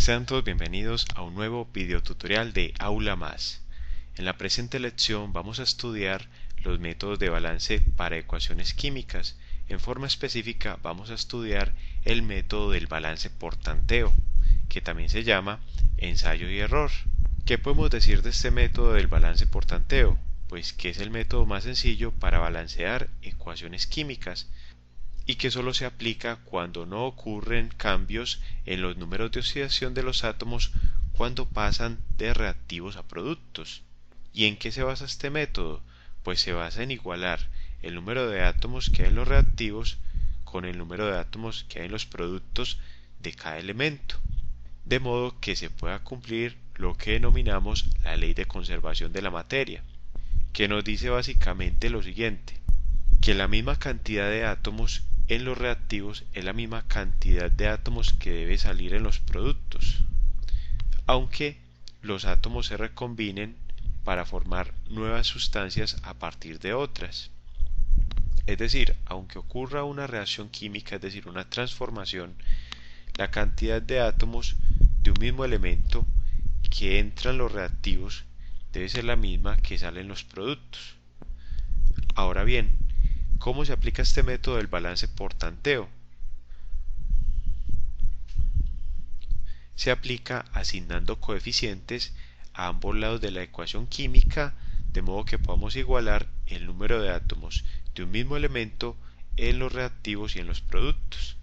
Sean todos bienvenidos a un nuevo video tutorial de Aula Más. En la presente lección vamos a estudiar los métodos de balance para ecuaciones químicas. En forma específica vamos a estudiar el método del balance por tanteo, que también se llama ensayo y error. ¿Qué podemos decir de este método del balance por tanteo? Pues que es el método más sencillo para balancear ecuaciones químicas y que solo se aplica cuando no ocurren cambios en los números de oxidación de los átomos cuando pasan de reactivos a productos. ¿Y en qué se basa este método? Pues se basa en igualar el número de átomos que hay en los reactivos con el número de átomos que hay en los productos de cada elemento, de modo que se pueda cumplir lo que denominamos la ley de conservación de la materia, que nos dice básicamente lo siguiente: que la misma cantidad de átomos en los reactivos es la misma cantidad de átomos que debe salir en los productos, aunque los átomos se recombinen para formar nuevas sustancias a partir de otras. Es decir, aunque ocurra una reacción química, es decir, una transformación, la cantidad de átomos de un mismo elemento que entra en los reactivos debe ser la misma que sale en los productos. Ahora bien, ¿cómo se aplica este método del balance por tanteo? Se aplica asignando coeficientes a ambos lados de la ecuación química, de modo que podamos igualar el número de átomos de un mismo elemento en los reactivos y en los productos.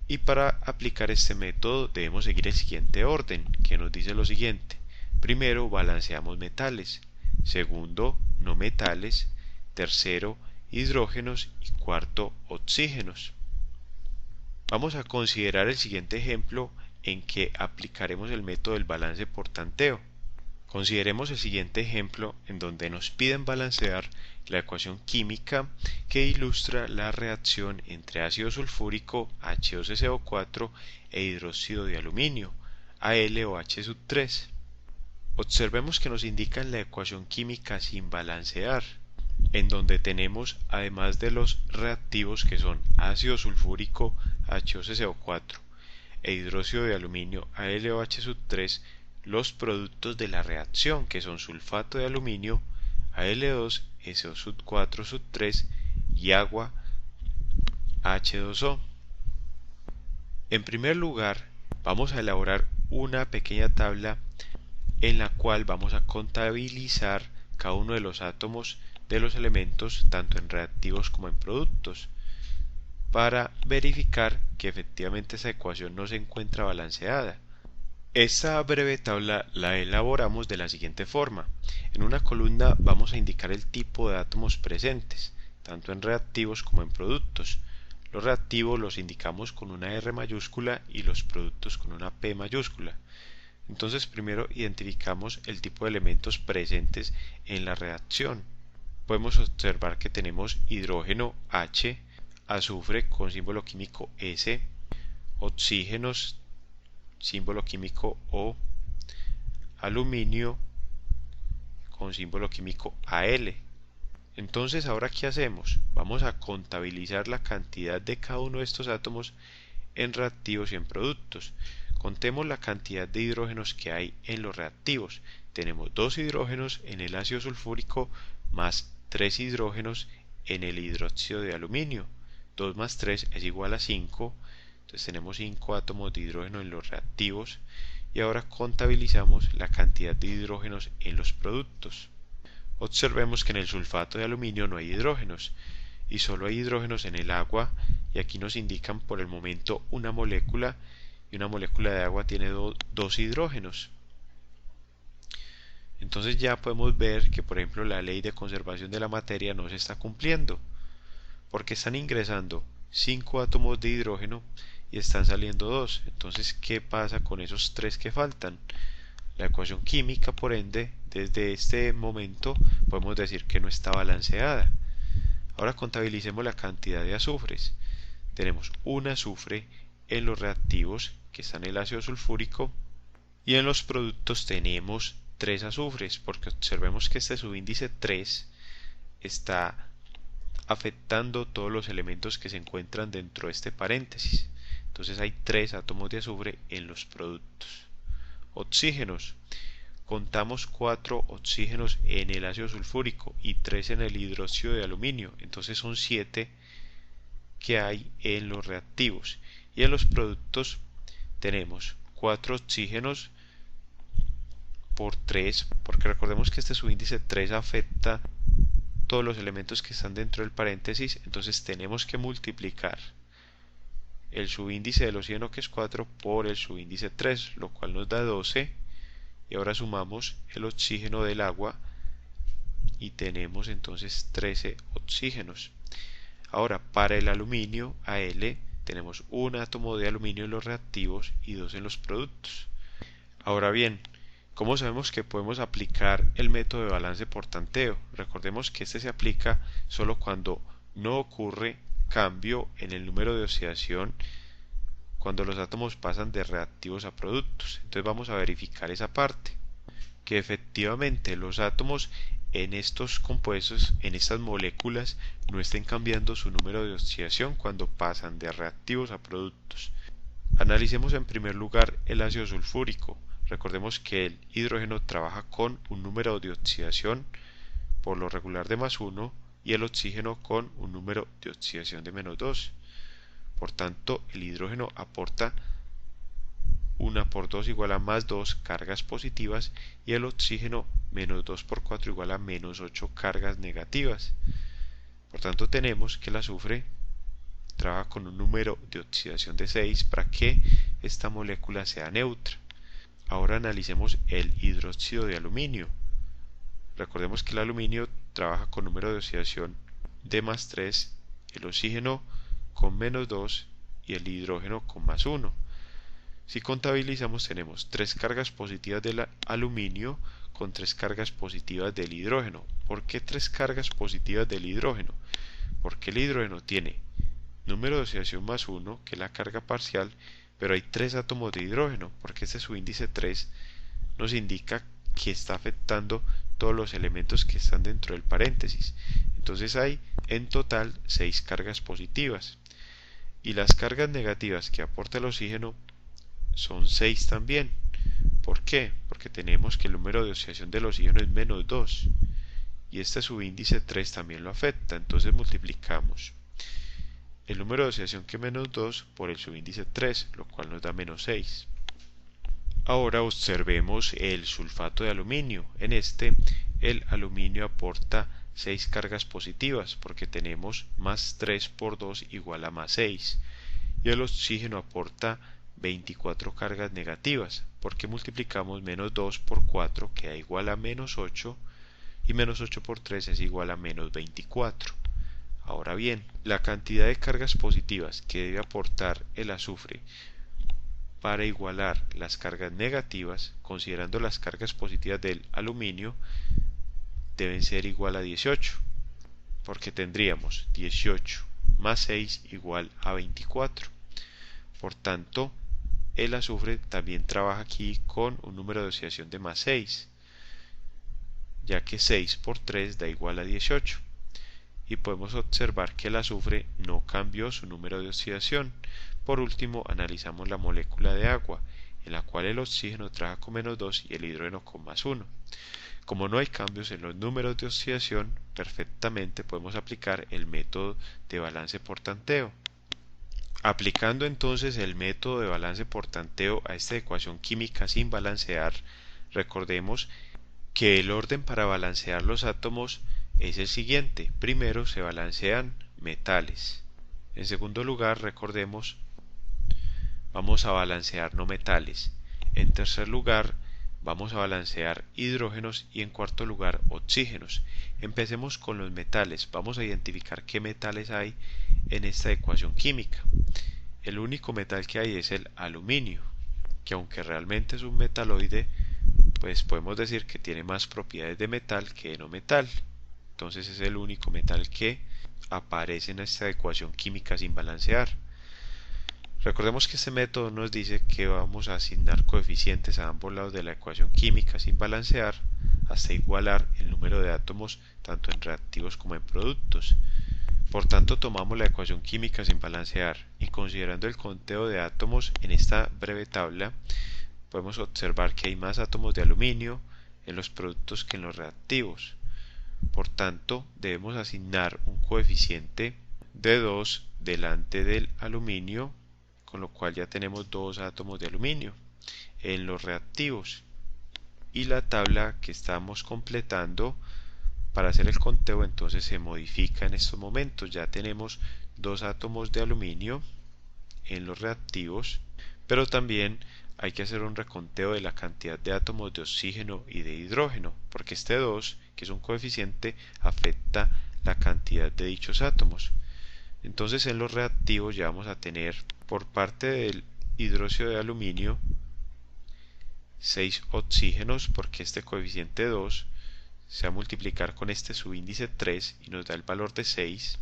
Y para aplicar este método debemos seguir el siguiente orden, que nos dice lo siguiente: primero balanceamos metales, segundo no metales, tercero hidrógenos y cuarto oxígenos. Vamos a considerar el siguiente ejemplo en que aplicaremos el método del balance por tanteo. Consideremos el siguiente ejemplo en donde nos piden balancear la ecuación química que ilustra la reacción entre ácido sulfúrico H2SO4 e hidróxido de aluminio AlOH3. Observemos que nos indican la ecuación química sin balancear, en donde tenemos, además de los reactivos que son ácido sulfúrico H2SO4 e hidróxido de aluminio AlOH3, los productos de la reacción que son sulfato de aluminio Al2SO4-3 y agua H2O. En primer lugar, vamos a elaborar una pequeña tabla en la cual vamos a contabilizar cada uno de los átomos de los elementos, tanto en reactivos como en productos, para verificar que efectivamente esa ecuación no se encuentra balanceada. Esta breve tabla la elaboramos de la siguiente forma: en una columna vamos a indicar el tipo de átomos presentes, tanto en reactivos como en productos. Los reactivos los indicamos con una R mayúscula y los productos con una P mayúscula. Entonces primero identificamos el tipo de elementos presentes en la reacción. Podemos observar que tenemos hidrógeno H, azufre con símbolo químico S, oxígenos símbolo químico O, aluminio con símbolo químico Al. Entonces, ¿ahora qué hacemos? Vamos a contabilizar la cantidad de cada uno de estos átomos en reactivos y en productos. Contemos la cantidad de hidrógenos que hay en los reactivos. Tenemos 2 hidrógenos en el ácido sulfúrico más 3 hidrógenos en el hidróxido de aluminio. 2 más 3 es igual a 5. Entonces tenemos 5 átomos de hidrógeno en los reactivos. Y ahora contabilizamos la cantidad de hidrógenos en los productos. Observemos que en el sulfato de aluminio no hay hidrógenos y solo hay hidrógenos en el agua, y aquí nos indican por el momento una molécula, y una molécula de agua tiene 2 hidrógenos. Entonces ya podemos ver que, por ejemplo, la ley de conservación de la materia no se está cumpliendo, porque están ingresando 5 átomos de hidrógeno y están saliendo 2. Entonces, ¿qué pasa con esos 3 que faltan? La ecuación química, por ende, desde este momento podemos decir que no está balanceada. Ahora contabilicemos la cantidad de azufres. Tenemos un azufre en los reactivos, que está en el ácido sulfúrico, y en los productos tenemos 3 azufres, porque observemos que este subíndice 3 está afectando todos los elementos que se encuentran dentro de este paréntesis. Entonces hay 3 átomos de azufre en los productos. Oxígenos. Contamos 4 oxígenos en el ácido sulfúrico y 3 en el hidróxido de aluminio. Entonces son 7 que hay en los reactivos. Y en los productos tenemos 4 oxígenos por 3, porque recordemos que este subíndice 3 afecta todos los elementos que están dentro del paréntesis, entonces tenemos que multiplicar el subíndice del oxígeno, que es 4, por el subíndice 3, lo cual nos da 12, y ahora sumamos el oxígeno del agua y tenemos entonces 13 oxígenos. Ahora, para el aluminio, Al, tenemos un átomo de aluminio en los reactivos y 2 en los productos. Ahora bien, ¿cómo sabemos que podemos aplicar el método de balance por tanteo? Recordemos que este se aplica solo cuando no ocurre cambio en el número de oxidación cuando los átomos pasan de reactivos a productos. Entonces vamos a verificar esa parte, que efectivamente los átomos en estos compuestos, en estas moléculas, no estén cambiando su número de oxidación cuando pasan de reactivos a productos. Analicemos en primer lugar el ácido sulfúrico. Recordemos que el hidrógeno trabaja con un número de oxidación por lo regular de +1 y el oxígeno con un número de oxidación de -2. Por tanto, el hidrógeno aporta 1 por 2 igual a +2 cargas positivas y el oxígeno -2 por 4 igual a -8 cargas negativas. Por tanto, tenemos que el azufre trabaja con un número de oxidación de 6 para que esta molécula sea neutra. Ahora analicemos el hidróxido de aluminio. Recordemos que el aluminio trabaja con número de oxidación de +3, el oxígeno con -2 y el hidrógeno con +1. Si contabilizamos, tenemos 3 cargas positivas del aluminio con 3 cargas positivas del hidrógeno. ¿Por qué 3 cargas positivas del hidrógeno? Porque el hidrógeno tiene número de oxidación +1, que es la carga parcial, pero hay 3 átomos de hidrógeno, porque este subíndice 3 nos indica que está afectando todos los elementos que están dentro del paréntesis. Entonces hay en total 6 cargas positivas. Y las cargas negativas que aporta el oxígeno son 6 también. ¿Por qué? Porque tenemos que el número de oxidación del oxígeno es -2. Y este subíndice 3 también lo afecta. Entonces multiplicamos el número de oxidación, que es -2, por el subíndice 3, lo cual nos da -6. Ahora observemos el sulfato de aluminio. En este, el aluminio aporta 6 cargas positivas, porque tenemos +3 por 2 igual a +6. Y el oxígeno aporta 24 cargas negativas, porque multiplicamos -2 por 4, que da igual a -8, y -8 por 3 es igual a -24. Ahora bien, la cantidad de cargas positivas que debe aportar el azufre para igualar las cargas negativas, considerando las cargas positivas del aluminio, deben ser igual a 18, porque tendríamos 18 más 6 igual a 24. Por tanto, el azufre también trabaja aquí con un número de oxidación de +6, ya que 6 por 3 da igual a 18. Y podemos observar que el azufre no cambió su número de oxidación. Por último, analizamos la molécula de agua, en la cual el oxígeno trabaja con -2 y el hidrógeno con +1. Como no hay cambios en los números de oxidación, perfectamente podemos aplicar el método de balance por tanteo. Aplicando entonces el método de balance por tanteo a esta ecuación química sin balancear, recordemos que el orden para balancear los átomos es el siguiente. Primero se balancean metales. En segundo lugar, recordemos, vamos a balancear no metales. En tercer lugar, vamos a balancear hidrógenos y en cuarto lugar oxígenos. Empecemos con los metales. Vamos a identificar qué metales hay en esta ecuación química. El único metal que hay es el aluminio, que aunque realmente es un metaloide, pues podemos decir que tiene más propiedades de metal que de no metal. Entonces es el único metal que aparece en esta ecuación química sin balancear. Recordemos que este método nos dice que vamos a asignar coeficientes a ambos lados de la ecuación química sin balancear hasta igualar el número de átomos tanto en reactivos como en productos. Por tanto, tomamos la ecuación química sin balancear y considerando el conteo de átomos en esta breve tabla, podemos observar que hay más átomos de aluminio en los productos que en los reactivos. Por tanto, debemos asignar un coeficiente de 2 delante del aluminio, con lo cual ya tenemos 2 átomos de aluminio en los reactivos. Y la tabla que estamos completando para hacer el conteo entonces se modifica en estos momentos. Ya tenemos 2 átomos de aluminio en los reactivos, pero también hay que hacer un reconteo de la cantidad de átomos de oxígeno y de hidrógeno, porque este 2, que es un coeficiente, afecta la cantidad de dichos átomos. Entonces en los reactivos ya vamos a tener por parte del hidróxido de aluminio 6 oxígenos, porque este coeficiente 2 se va a multiplicar con este subíndice 3 y nos da el valor de 6.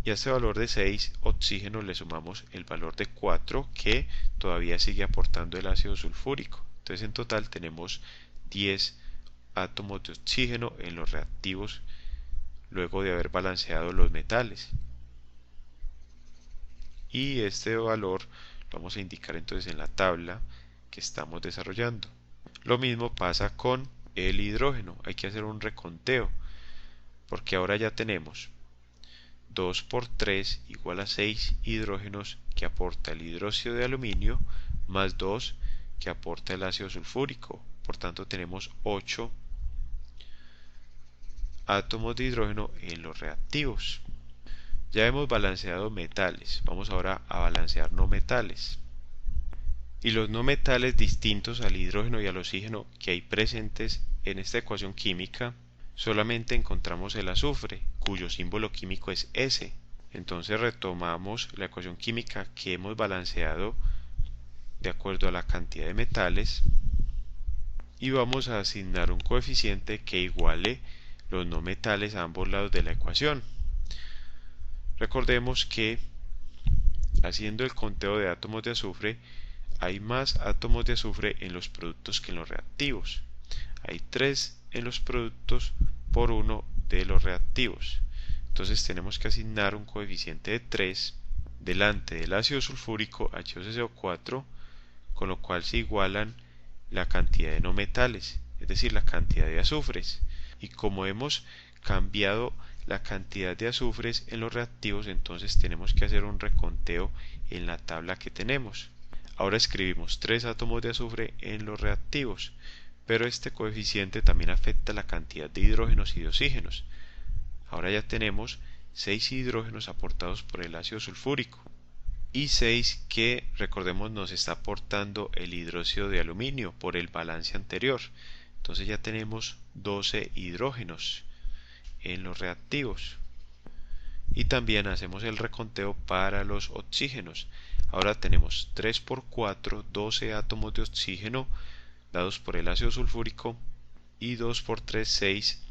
Y a este valor de 6 oxígenos le sumamos el valor de 4 que todavía sigue aportando el ácido sulfúrico. Entonces en total tenemos 10 átomos de oxígeno en los reactivos luego de haber balanceado los metales. Y este valor lo vamos a indicar entonces en la tabla que estamos desarrollando. Lo mismo pasa con el hidrógeno. Hay que hacer un reconteo porque ahora ya tenemos 2 por 3 igual a 6 hidrógenos que aporta el hidróxido de aluminio más 2 que aporta el ácido sulfúrico. Por tanto tenemos 8 átomos de hidrógeno en los reactivos. Ya hemos balanceado metales, vamos ahora a balancear no metales. Y los no metales distintos al hidrógeno y al oxígeno que hay presentes en esta ecuación química, solamente encontramos el azufre, cuyo símbolo químico es S. Entonces retomamos la ecuación química que hemos balanceado de acuerdo a la cantidad de metales y vamos a asignar un coeficiente que iguale los no metales a ambos lados de la ecuación. Recordemos que haciendo el conteo de átomos de azufre, hay más átomos de azufre en los productos que en los reactivos. Hay 3 en los productos por 1 de los reactivos. Entonces tenemos que asignar un coeficiente de 3 delante del ácido sulfúrico H2SO4, con lo cual se igualan la cantidad de no metales, es decir, la cantidad de azufres. Y como hemos cambiado la cantidad de azufres en los reactivos, entonces tenemos que hacer un reconteo en la tabla que tenemos. Ahora escribimos 3 átomos de azufre en los reactivos, pero este coeficiente también afecta la cantidad de hidrógenos y de oxígenos. Ahora ya tenemos 6 hidrógenos aportados por el ácido sulfúrico y 6 que, recordemos, nos está aportando el hidróxido de aluminio por el balance anterior. Entonces ya tenemos 12 hidrógenos en los reactivos. Y también hacemos el reconteo para los oxígenos. Ahora tenemos 3 por 4, 12 átomos de oxígeno dados por el ácido sulfúrico y 2 por 3, 6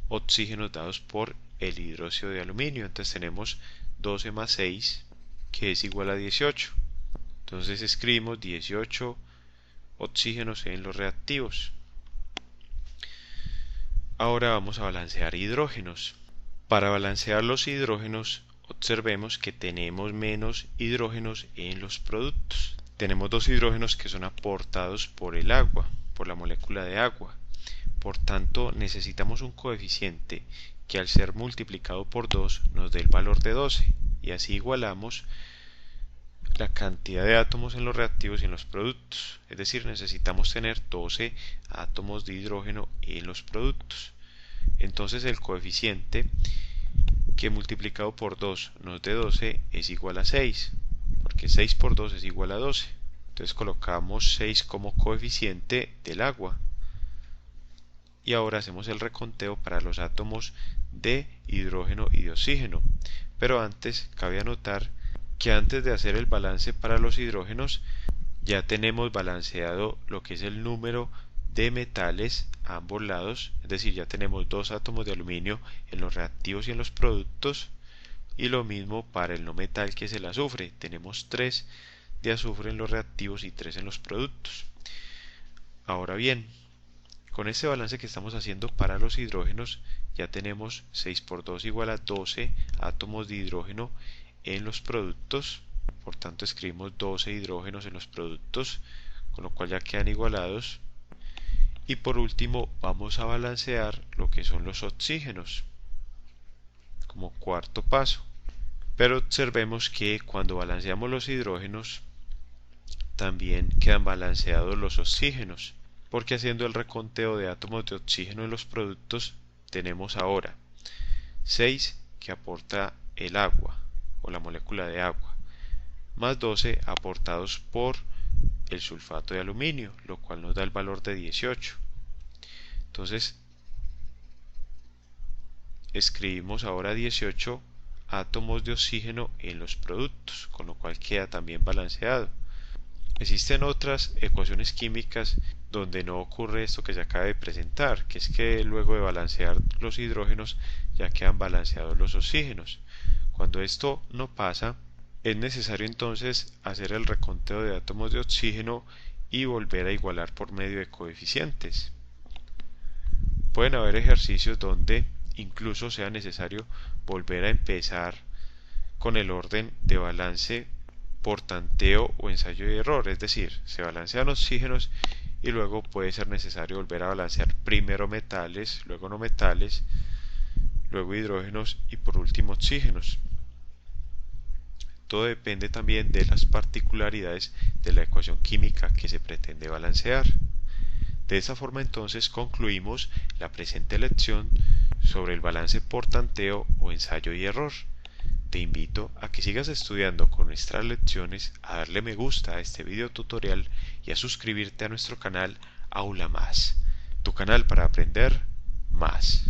oxígenos dados por el hidróxido de aluminio. Entonces tenemos 12 más 6 que es igual a 18. Entonces escribimos 18 oxígenos en los reactivos. Ahora vamos a balancear hidrógenos. Para balancear los hidrógenos, observemos que tenemos menos hidrógenos en los productos. Tenemos 2 hidrógenos que son aportados por el agua, por la molécula de agua. Por tanto, necesitamos un coeficiente que al ser multiplicado por 2 nos dé el valor de 12. Y así igualamos la cantidad de átomos en los reactivos y en los productos. Es decir, necesitamos tener 12 átomos de hidrógeno en los productos. Entonces el coeficiente que multiplicado por 2 nos dé 12 es igual a 6, porque 6 por 2 es igual a 12. Entonces colocamos 6 como coeficiente del agua. Y ahora hacemos el reconteo para los átomos de hidrógeno y de oxígeno. Pero antes cabe anotar que antes de hacer el balance para los hidrógenos ya tenemos balanceado lo que es el número de metales a ambos lados, es decir, ya tenemos 2 átomos de aluminio en los reactivos y en los productos, y lo mismo para el no metal que es el azufre, tenemos 3 de azufre en los reactivos y 3 en los productos. Ahora bien, con este balance que estamos haciendo para los hidrógenos ya tenemos 6 por 2 igual a 12 átomos de hidrógeno en los productos. Por tanto escribimos 12 hidrógenos en los productos, con lo cual ya quedan igualados. Y por último vamos a balancear lo que son los oxígenos como cuarto paso. Pero observemos que cuando balanceamos los hidrógenos también quedan balanceados los oxígenos, porque haciendo el reconteo de átomos de oxígeno en los productos tenemos ahora 6 que aporta el agua o la molécula de agua, más 12 aportados por el sulfato de aluminio, lo cual nos da el valor de 18. Entonces escribimos ahora 18 átomos de oxígeno en los productos, con lo cual queda también balanceado. Existen otras ecuaciones químicas donde no ocurre esto que se acaba de presentar, que es que luego de balancear los hidrógenos ya quedan balanceados los oxígenos. Cuando esto no pasa, es necesario entonces hacer el reconteo de átomos de oxígeno y volver a igualar por medio de coeficientes. Pueden haber ejercicios donde incluso sea necesario volver a empezar con el orden de balance por tanteo o ensayo y error, es decir, se balancean oxígenos y luego puede ser necesario volver a balancear primero metales, luego no metales, luego hidrógenos y por último oxígenos. Todo depende también de las particularidades de la ecuación química que se pretende balancear. De esta forma entonces concluimos la presente lección sobre el balance por tanteo o ensayo y error. Te invito a que sigas estudiando con nuestras lecciones, a darle me gusta a este video tutorial y a suscribirte a nuestro canal Aula Más, tu canal para aprender más.